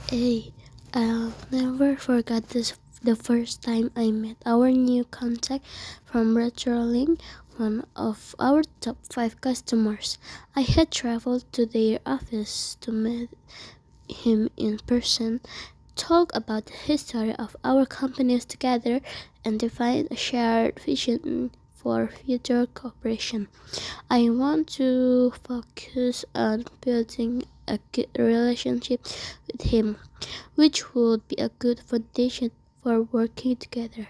Hey, I'll never forget the first time I met our new contact from Retrolink, one of our top 5 customers. I had traveled to their office to meet him in person, talk about the history of our companies together, and define a shared vision for future cooperation. I want to focus on building a good relationship with him, which would be a good foundation for working together.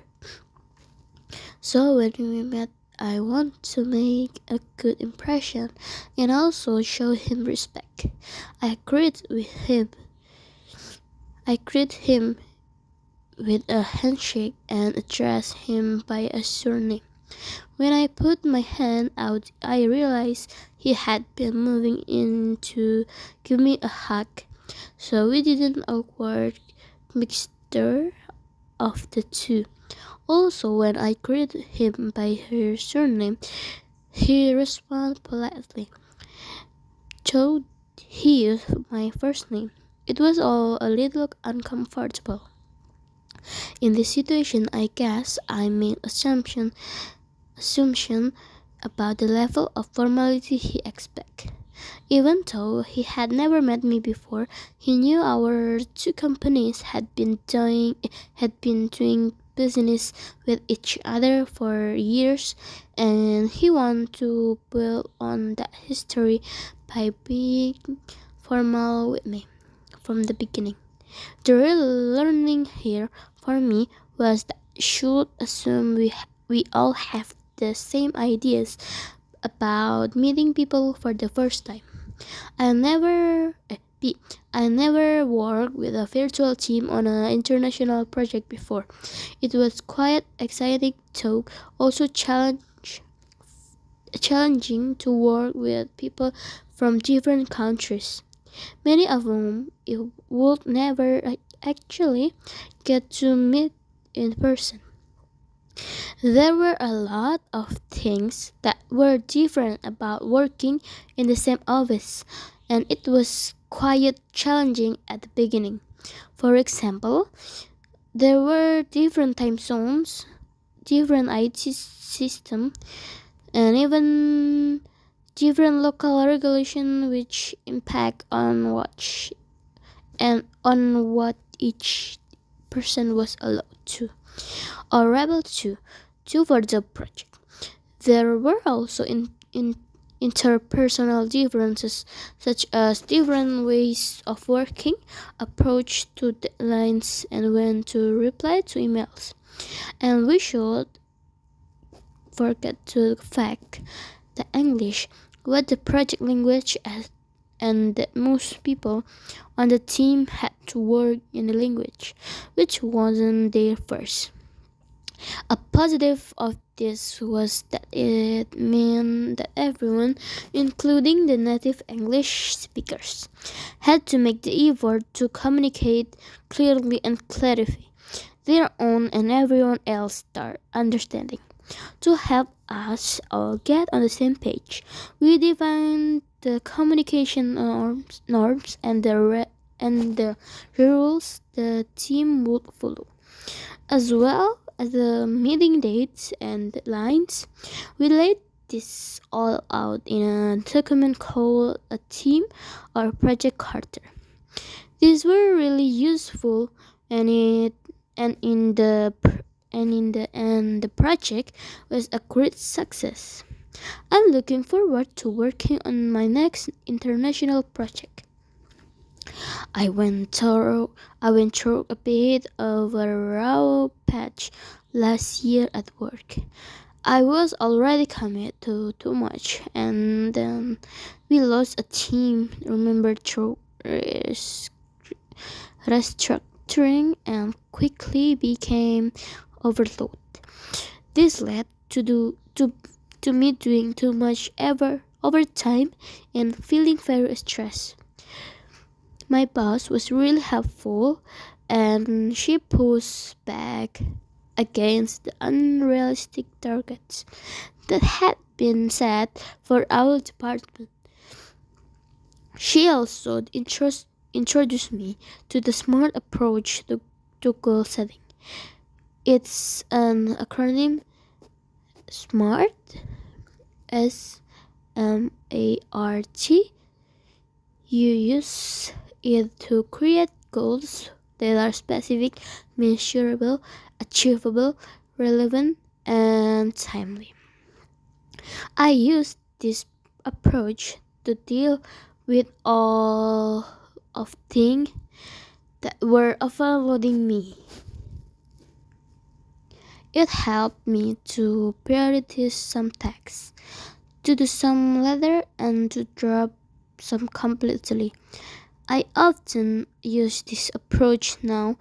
So when we met, I want to make a good impression and also show him respect. I greet with him. I greet him with a handshake and address him by a surname. When I put my hand out, I realized he had been moving in to give me a hug, so we did an awkward mixture of the two. Also, when I greeted him by her surname, he responded politely, though he used my first name. It was all a little uncomfortable. In this situation, I guess I made assumption about the level of formality he expected. Even though he had never met me before, he knew our two companies had been doing business with each other for years, and he wanted to build on that history by being formal with me from the beginning. The real learning here for me was that should assume we all have the same ideas about meeting people for the first time. I never B. I never worked with a virtual team on an international project before. It was quite exciting though also challenging to work with people from different countries, many of whom you would never actually get to meet in person. There were a lot of things that were different about working in the same office, and it was quite challenging at the beginning. For example, there were different time zones, different IT system, and even different local regulation which impact on what each person was allowed to or able to do for the project. There were also interpersonal differences, such as different ways of working, approach to deadlines, and when to reply to emails. And we should forget the fact that English was the project language and that most people on the team had to work in the language, which wasn't their first. A positive of this was that it meant that everyone, including the native English speakers, had to make the effort to communicate clearly and clarify their own and everyone else's understanding. To help us all get on the same page, we defined the communication norms and the rules the team would follow, as well as the meeting dates and deadlines. We laid this all out in a document called a team or project charter. These were really useful, and it and in the end the project was a great success. I'm looking forward to working on my next international project. I went through a bit of a raw patch last year at work. I was already committed to too much, and then we lost a team. Remember through restructuring and quickly became overloaded. This led to me doing too much overtime and feeling very stressed. My boss was really helpful, and she pushed back against the unrealistic targets that had been set for our department. She also introduced me to the SMART approach to goal setting. It's an acronym: SMART, SMART. You use it to create goals that are specific, measurable, achievable, relevant, and timely. I use this approach to deal with all of things that were overloading me. It helped me to prioritize some tasks, to do some later, and to drop some completely. I often use this approach now,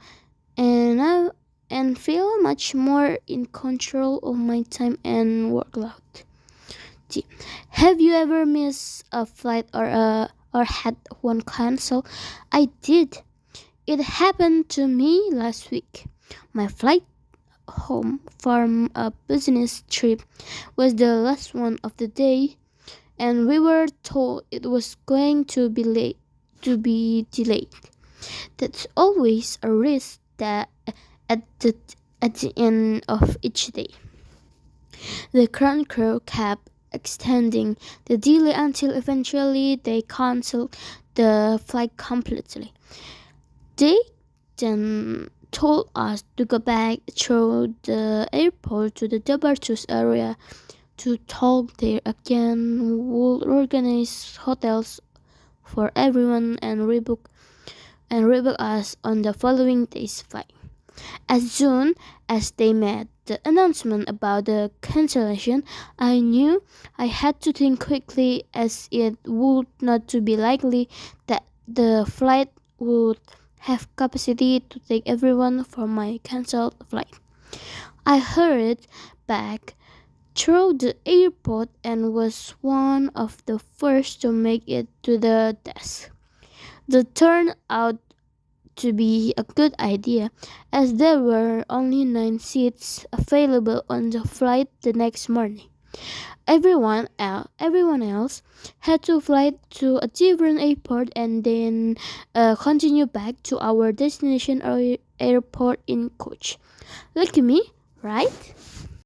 and feel much more in control of my time and workload. Have you ever missed a flight or had one cancel? I did. It happened to me last week. My flight home from a business trip was the last one of the day, and we were told it was going to be late to be delayed. That's always a risk that at the at the end of each day. The ground crew kept extending the delay until eventually they canceled the flight completely. They then told us to go back through the airport to the departure area to talk there again. Would organize hotels for everyone and rebook us on the following day's flight. As soon as they made the announcement about the cancellation, I knew I had to think quickly, as it would not to be likely that the flight would have capacity to take everyone for my cancelled flight. I hurried back through the airport and was one of the first to make it to the desk. The turned out to be a good idea, as there were only 9 seats available on the flight the next morning. Everyone else had to fly to a different airport and then continue back to our destination airport in coach. Lucky me, right?